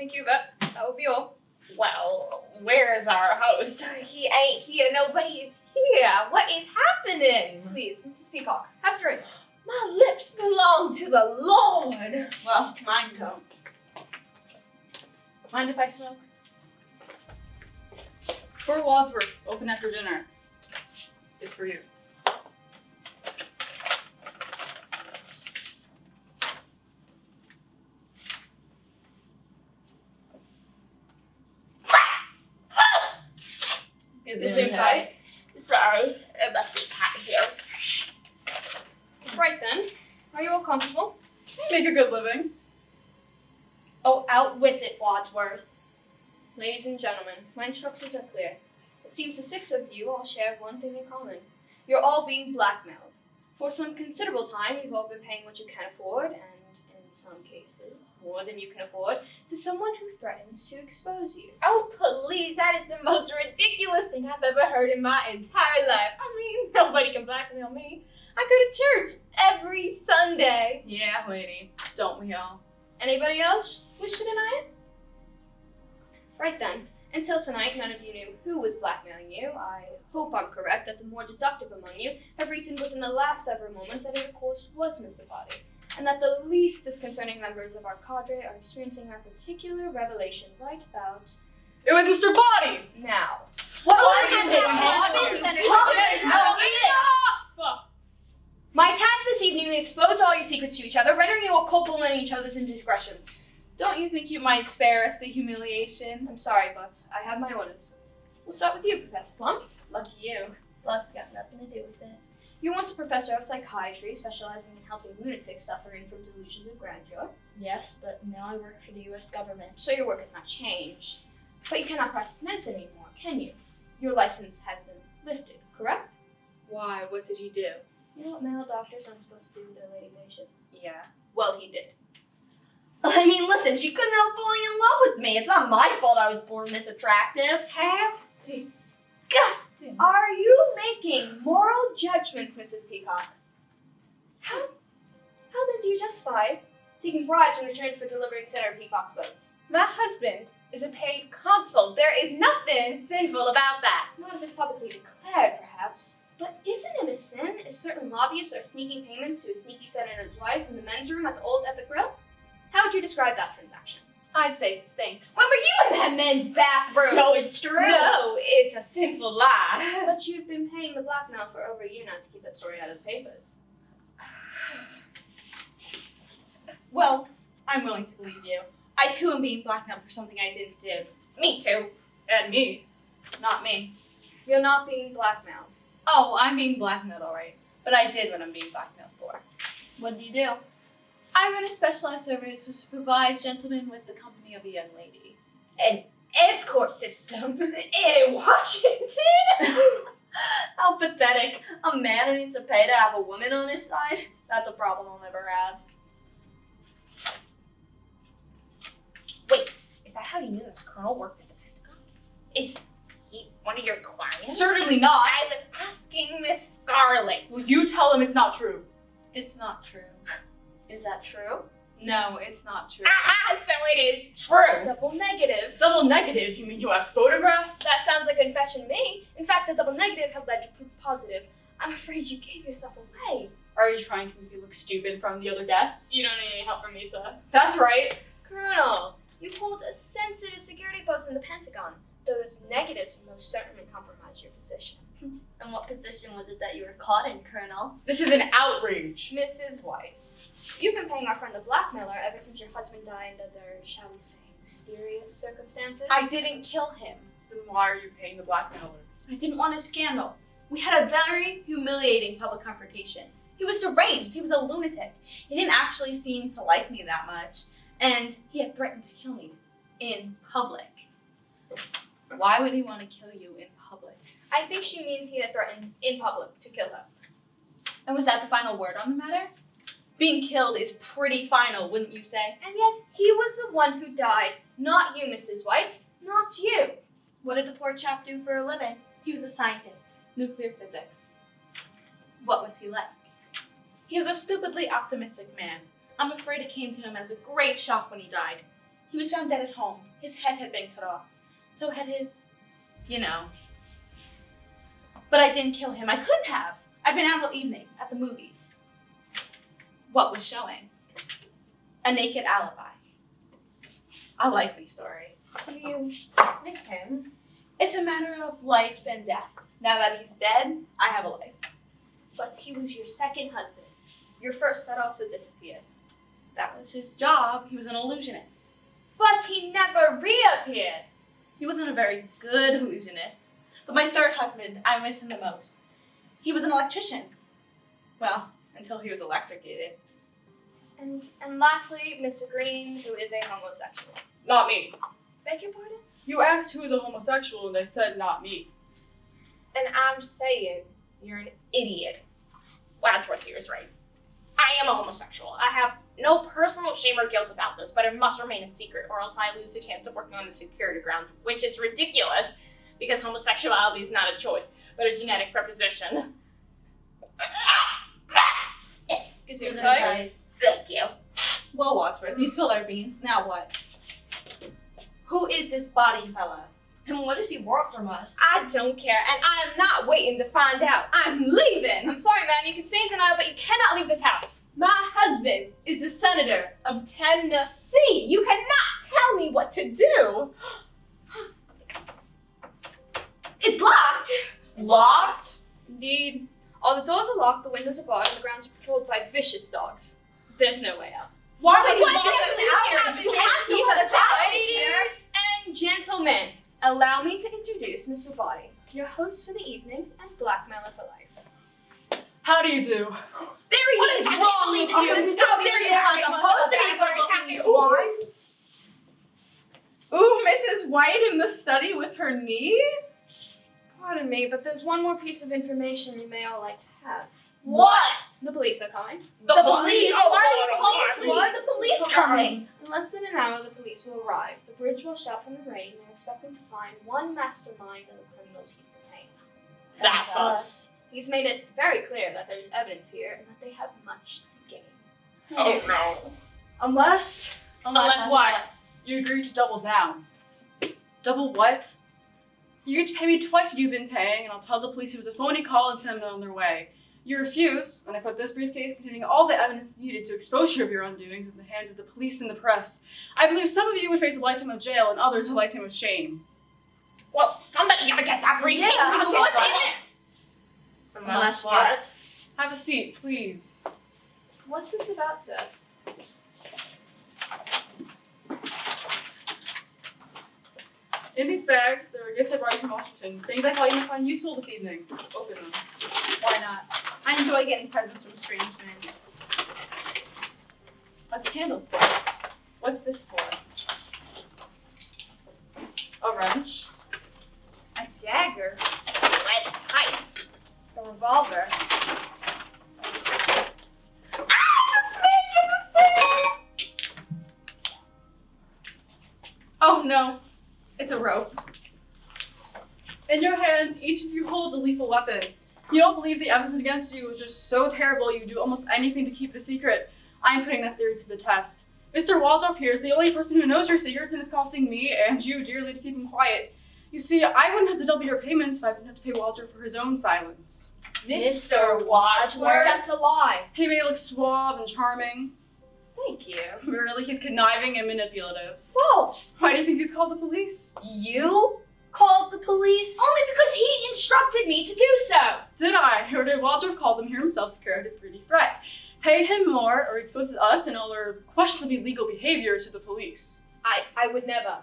Thank you, that would be all. Well, where's our host? He ain't here. Nobody's here. What is happening? Please, Mrs. Peacock, have a drink. My lips belong to the Lord. Well, mine don't. Mind if I smoke? For Wadsworth, open after dinner. It's for you. Is Is it tight? Sorry, it must be tight here. Right then. Are you all comfortable? Make a good living. Oh, out with it, Wadsworth. Ladies and gentlemen, my instructions are clear. It seems the 6 of you all share one thing in common. You're all being blackmailed. For some considerable time, you've all been paying what you can afford, and in some cases, more than you can afford, to someone who threatens to expose you. Oh, please, that is the most ridiculous thing I've ever heard in my entire life. I mean, nobody can blackmail me. I go to church every Sunday. Yeah, lady. Don't we all? Anybody else wish to deny it? Right then. Until tonight, none of you knew who was blackmailing you. I hope I'm correct that the more deductive among you have reasoned within the last several moments that it, of course, was Miss Abadi, and that the least disconcerting members of our cadre are experiencing our particular revelation right about It was Mr. Body! now. What was was it? My task this evening is to expose all your secrets to each other, rendering you all culpable in each other's indiscretions. Don't you think you might spare us the humiliation? I'm sorry, but I have my orders. We'll start with you, Professor Plum. Lucky you. Luck's got nothing to do with it. You're once a professor of psychiatry, specializing in helping lunatics suffering from delusions of grandeur. Yes, but now I work for the U.S. government. So your work has not changed. But you cannot practice medicine anymore, can you? Your license has been lifted, correct? Why? What did he do? You know what male doctors aren't supposed to do with their lady patients? Yeah. Well, he did. I mean, listen, she couldn't help falling in love with me. It's not my fault I was born this attractive. How disgusting! Are you making moral judgments, Mrs. Peacock? How then do you justify taking bribes in return for delivering Senator Peacock's votes? My husband is a paid consul. There is nothing sinful about that. Not if it's publicly declared, perhaps. But isn't it a sin if certain lobbyists are sneaking payments to a sneaky senator's wives in the men's room at the old Epic Grill? How would you describe that transaction? I'd say it stinks. When were you in that men's bathroom? So it's true. No, it's a sinful lie. But you've been paying the blackmail for over a year now to keep that story out of the papers. Well, I'm willing to believe you. I too am being blackmailed for something I didn't do. Me too. And me. Not me. You're not being blackmailed. Oh, I'm being blackmailed, alright. But I did what I'm being blackmailed for. What do you do? I run a specialized service to supervise gentlemen with the company of a young lady. An escort system in Washington? How pathetic. A man who needs to pay to have a woman on his side? That's a problem I'll never have. Wait, is that how you knew that the colonel worked at the Pentagon? Is he one of your clients? Certainly not. I was asking Miss Scarlet. Well, you tell him it's not true. It's not true. Is that true? No, it's not true. Aha, so it is true. Double negative. Double negative? You mean you have photographs? That sounds like a confession to me. In fact, the double negative had led to proof positive. I'm afraid you gave yourself away. Are you trying to make me look stupid in front of the other guests? You don't need any help from me, sir. That's right. Colonel, you hold a sensitive security post in the Pentagon. Those negatives will most certainly compromise your position. And what position was it that you were caught in, Colonel? This is an outrage. Mrs. White, you've been paying our friend the blackmailer ever since your husband died under, shall we say, mysterious circumstances. I didn't kill him. Then why are you paying the blackmailer? I didn't want a scandal. We had a very humiliating public confrontation. He was deranged. He was a lunatic. He didn't actually seem to like me that much. And he had threatened to kill me in public. Why would he want to kill you in public? I think she means he had threatened in public to kill her. And was that the final word on the matter? Being killed is pretty final, wouldn't you say? And yet, he was the one who died, not you, Mrs. White, not you. What did the poor chap do for a living? He was a scientist, nuclear physics. What was he like? He was a stupidly optimistic man. I'm afraid it came to him as a great shock when he died. He was found dead at home. His head had been cut off. So had his, But I didn't kill him. I couldn't have. I'd been out all evening at the movies. What was showing? A Naked Alibi. A likely story. So you miss him? It's a matter of life and death. Now that he's dead, I have a life. But he was your second husband. Your first that also disappeared. That was his job. He was an illusionist. But he never reappeared. He wasn't a very good illusionist. But my third husband, I miss him the most. He was an electrician. Well, until he was electrocuted. And lastly, Mr. Green, who is a homosexual. Not me. Beg your pardon? You asked who is a homosexual and I said not me. And I'm saying you're an idiot. Wadsworth here is right. I am a homosexual. I have no personal shame or guilt about this, but it must remain a secret or else I lose the chance of working on the security grounds, which is ridiculous because homosexuality is not a choice, but a genetic preposition. Gesundheit. Thank you. Well, Wadsworth, you spilled our beans. Now what? Who is this body fella? And what does he want from us? I don't care, and I am not waiting to find out. I'm leaving. I'm sorry, ma'am. You can stay in denial, but you cannot leave this house. My husband is the senator of Tennessee. You cannot tell me what to do. It's locked. Locked? Indeed. All the doors are locked, the windows are barred, and the grounds are patrolled by vicious dogs. There's no way out. Why would you you lock lock us us out out? here? You can't keep us out. Ladies and gentlemen, allow me to introduce Mr. Body, your host for the evening and blackmailer for life. How do you do? Very What is wrong with you? How dare you not supposed to be good-looking swine? Ooh, Mrs. White in the study with her knee? Pardon me, but there's one more piece of information you may all like to have. What? The police are coming. The police? Why are the police coming? In less than an hour, the police will arrive. The bridge washed out from the rain. They're expecting to find one mastermind of the criminals he's detained. That's us. He's made it very clear that there's evidence here and that they have much to gain. Oh no. Unless what? You agree to double down. Double what? You get to pay me twice what you've been paying, and I'll tell the police it was a phony call and send them on their way. You refuse, and I put this briefcase containing all the evidence needed to expose you of your undoings in the hands of the police and the press. I believe some of you would face a lifetime of jail and others a lifetime of shame. Well, somebody gotta get that briefcase. Yeah, what's in it? Unless what? Have a seat, please. What's this about, sir? In these bags, there are gifts I brought you from Washington. Things I thought you might find useful this evening. Open them. Why not? I enjoy getting presents from strange men. A candlestick. What's this for? A wrench. A dagger. Lead pipe. A revolver. Oh no, it's a rope. In your hands, each of you holds a lethal weapon. You don't believe the evidence against you was just so terrible you would do almost anything to keep it a secret. I'm putting that theory to the test. Mr. Waldorf here is the only person who knows your secrets, and it's costing me and you dearly to keep him quiet. You see, I wouldn't have to double your payments if I didn't have to pay Waldorf for his own silence. Mr. Wadsworth? That's a lie. He may look suave and charming, Thank you. but really he's conniving and manipulative. False. Why do you think he's called the police? You called the police? Only because he instructed me to do so. Did I? Or did Waldorf call them here himself to carry out his greedy threat? Pay him more, or he exposes us and all our questionably legal behavior to the police. I would never.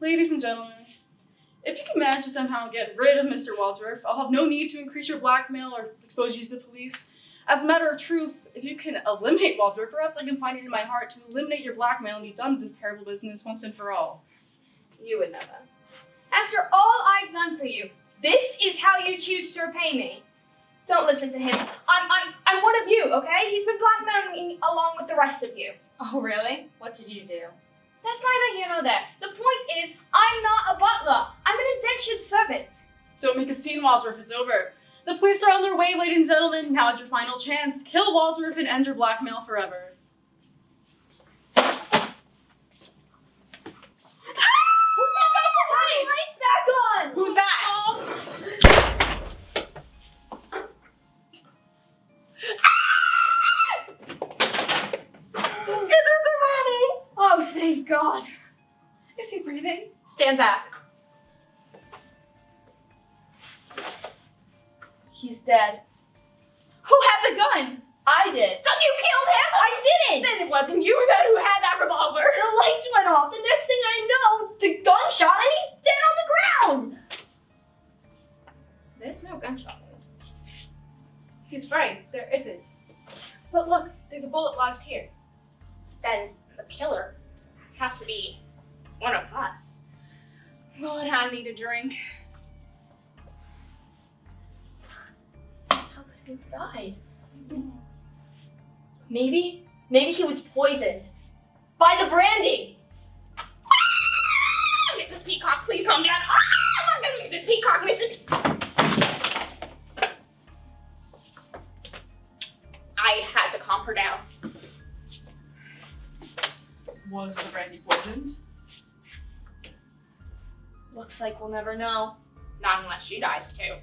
Ladies and gentlemen, if you can manage to somehow get rid of Mr. Waldorf, I'll have no need to increase your blackmail or expose you to the police. As a matter of truth, if you can eliminate Waldorf, perhaps I can find it in my heart to eliminate your blackmail and be done with this terrible business once and for all. You would never. After all I've done for you, this is how you choose to repay me. Don't listen to him. I'm one of you, okay? He's been blackmailing me along with the rest of you. Oh really? What did you do? That's neither here nor there. The point is, I'm not a butler. I'm an indentured servant. Don't make a scene, Waldorf, it's over. The police are on their way, ladies and gentlemen. Now is your final chance. Kill Waldorf and end your blackmail forever. stand back. He's dead. Who had the gun? I did. So you killed him? I didn't. Then it wasn't you then who had that revolver. The lights went off. The next thing I know, the gunshot, and he's dead on the ground. There's no gunshot wound. He's right, there isn't. But look, there's a bullet lodged here. Then the killer has to be one of us. God, I need a drink. How could he have died? Maybe he was poisoned by the brandy. Mrs. Peacock, please calm down. Oh my goodness, Mrs. Peacock, I had to calm her down. Was the brandy poisoned? Looks like we'll never know. Not unless she dies too.